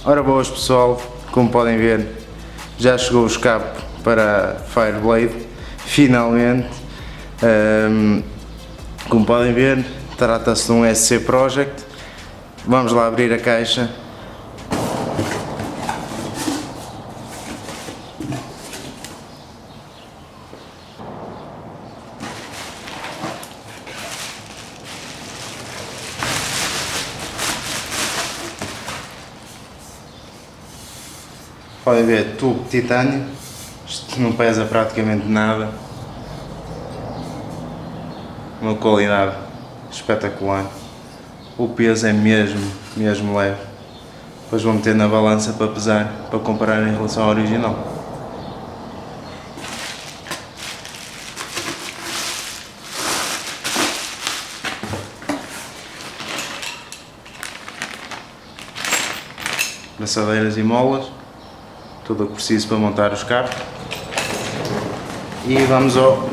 Ora boas pessoal, como podem ver já chegou o escape para a Fireblade, finalmente. Como podem ver, trata-se de um SC Project. Vamos lá abrir a caixa. Podem ver, tubo de titânio, isto não pesa praticamente nada, uma qualidade espetacular, o peso é mesmo leve, depois vou meter na balança para pesar, para comparar em relação ao original. Braçadeiras e molas, tudo o que preciso para montar o escape, e vamos ao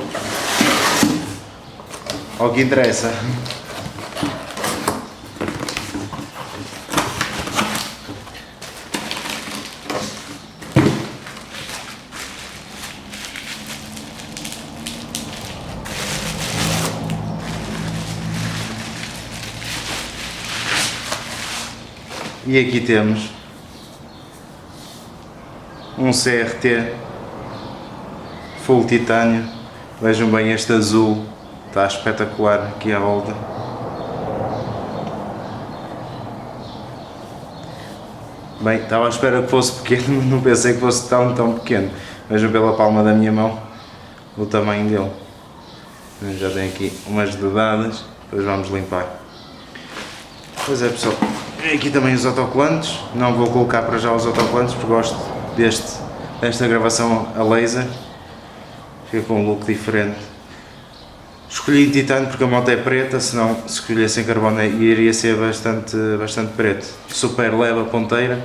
que interessa. E aqui temos um CRT full titânio. Vejam bem este azul, está espetacular aqui à volta. Bem, estava à espera que fosse pequeno, mas não pensei que fosse tão pequeno. Vejam pela palma da minha mão o tamanho dele. Já tem aqui umas dedadas, depois vamos limpar. Pois é pessoal, aqui também os autocolantes. Não vou colocar para já os autocolantes porque gosto desta gravação a laser, fica com um look diferente. Escolhi titânio porque a moto é preta, senão se escolhesse em carbono iria ser bastante preto. Super leve a ponteira.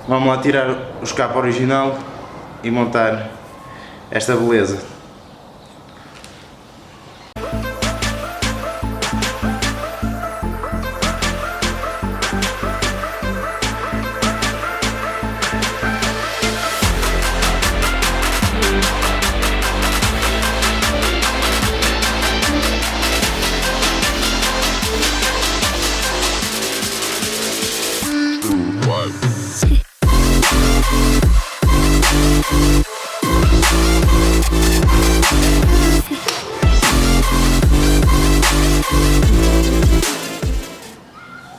Vamos lá tirar o escape original e montar esta beleza.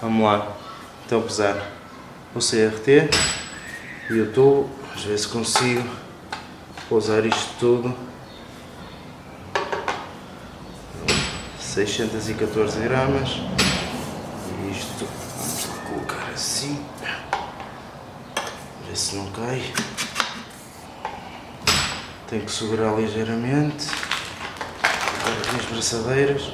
Vamos lá, então pesar o CRT e o tubo, vamos ver se consigo pousar isto tudo. 614 gramas, e isto vamos lá colocar assim, ver se não cai. Tenho que segurar ligeiramente, agora as braçadeiras.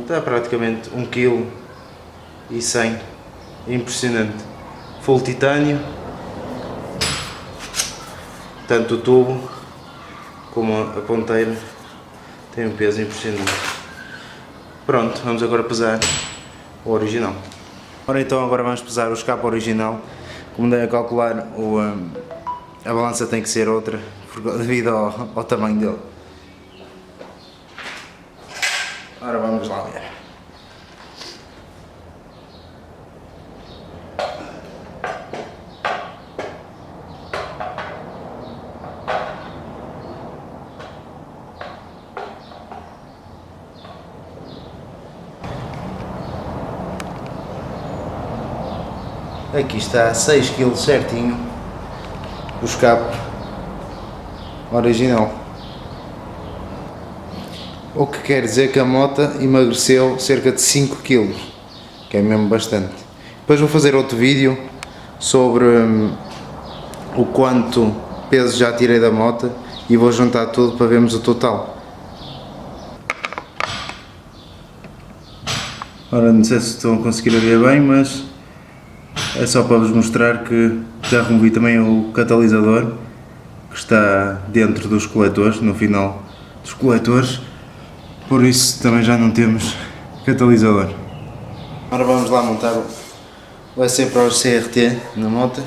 Está praticamente 1,1 kg, impressionante, full titânio, tanto o tubo como a ponteira tem um peso impressionante. Pronto, vamos agora pesar o original. Ora então, agora vamos pesar o escape original. Como devem calcular, a balança tem que ser outra, devido ao tamanho dele. Ora, vamos lá ver. Aqui está 6 kg certinho o escape original. O que quer dizer que a moto emagreceu cerca de 5 kg, que é mesmo bastante. Depois vou fazer outro vídeo sobre o quanto peso já tirei da moto e vou juntar tudo para vermos o total. Ora, não sei se estão a conseguir ver bem, mas é só para vos mostrar que já removi também o catalisador que está dentro dos coletores, no final dos coletores, por isso também já não temos catalisador. Agora vamos lá montar o EC Pro CRT na moto.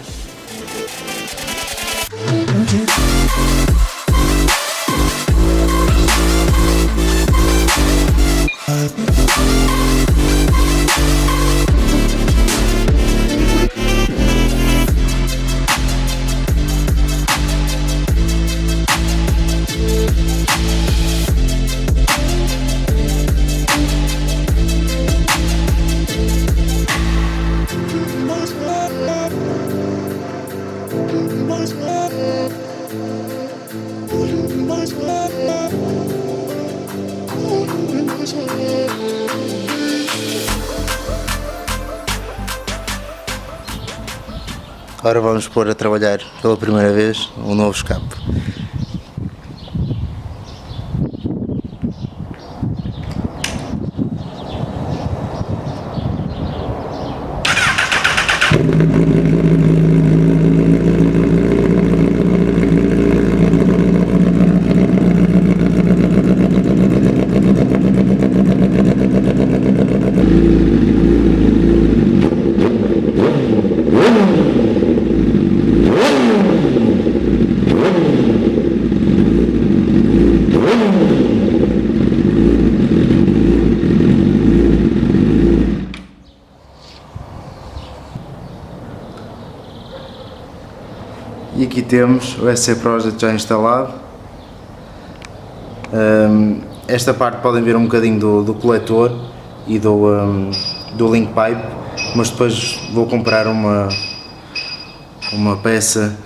Agora vamos pôr a trabalhar pela primeira vez um novo escape. E aqui temos o EC Project já instalado. Esta parte podem ver um bocadinho do coletor e do link pipe, mas depois vou comprar uma peça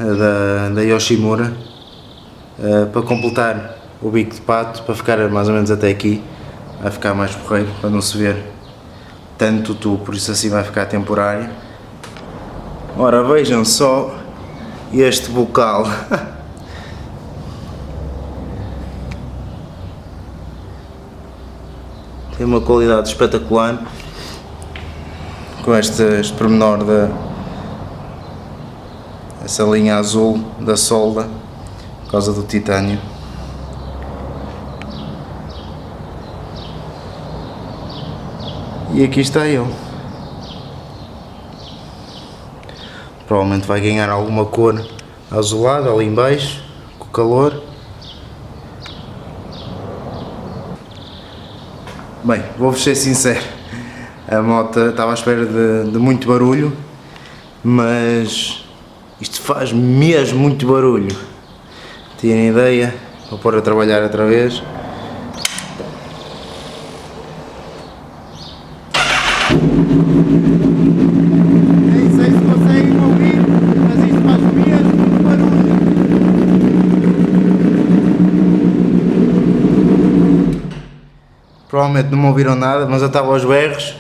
da Yoshimura para completar o bico de pato, para ficar mais ou menos até aqui, vai ficar mais porreiro, para não se ver tanto tubo, por isso assim vai ficar temporário. Ora, vejam só este bocal. Tem uma qualidade espetacular, com este pormenor essa linha azul da solda por causa do titânio. E aqui está ele. Provavelmente vai ganhar alguma cor azulada ali em baixo, com o calor. Bem, vou-vos ser sincero, a moto estava à espera de muito barulho, mas isto faz mesmo muito barulho. Tinha ideia, vou pôr a trabalhar outra vez. Nem sei se conseguem ouvir, mas isto faz mesmo muito barulho. Provavelmente não me ouviram nada, mas eu estava aos berros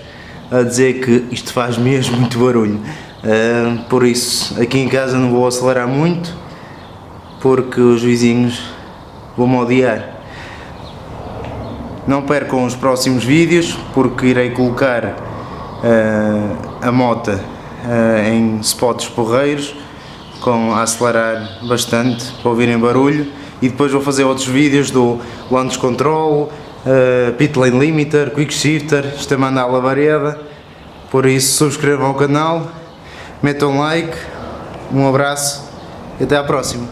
a dizer que isto faz mesmo muito barulho. Por isso, aqui em casa não vou acelerar muito, porque os vizinhos vão-me odiar. Não percam os próximos vídeos, porque irei colocar a moto em spots porreiros, a acelerar bastante para ouvirem barulho, e depois vou fazer outros vídeos do launch control, pit lane limiter, quick shifter, isto é mandar a variada. Por isso, subscrevam o canal, metam like, um abraço e até à próxima.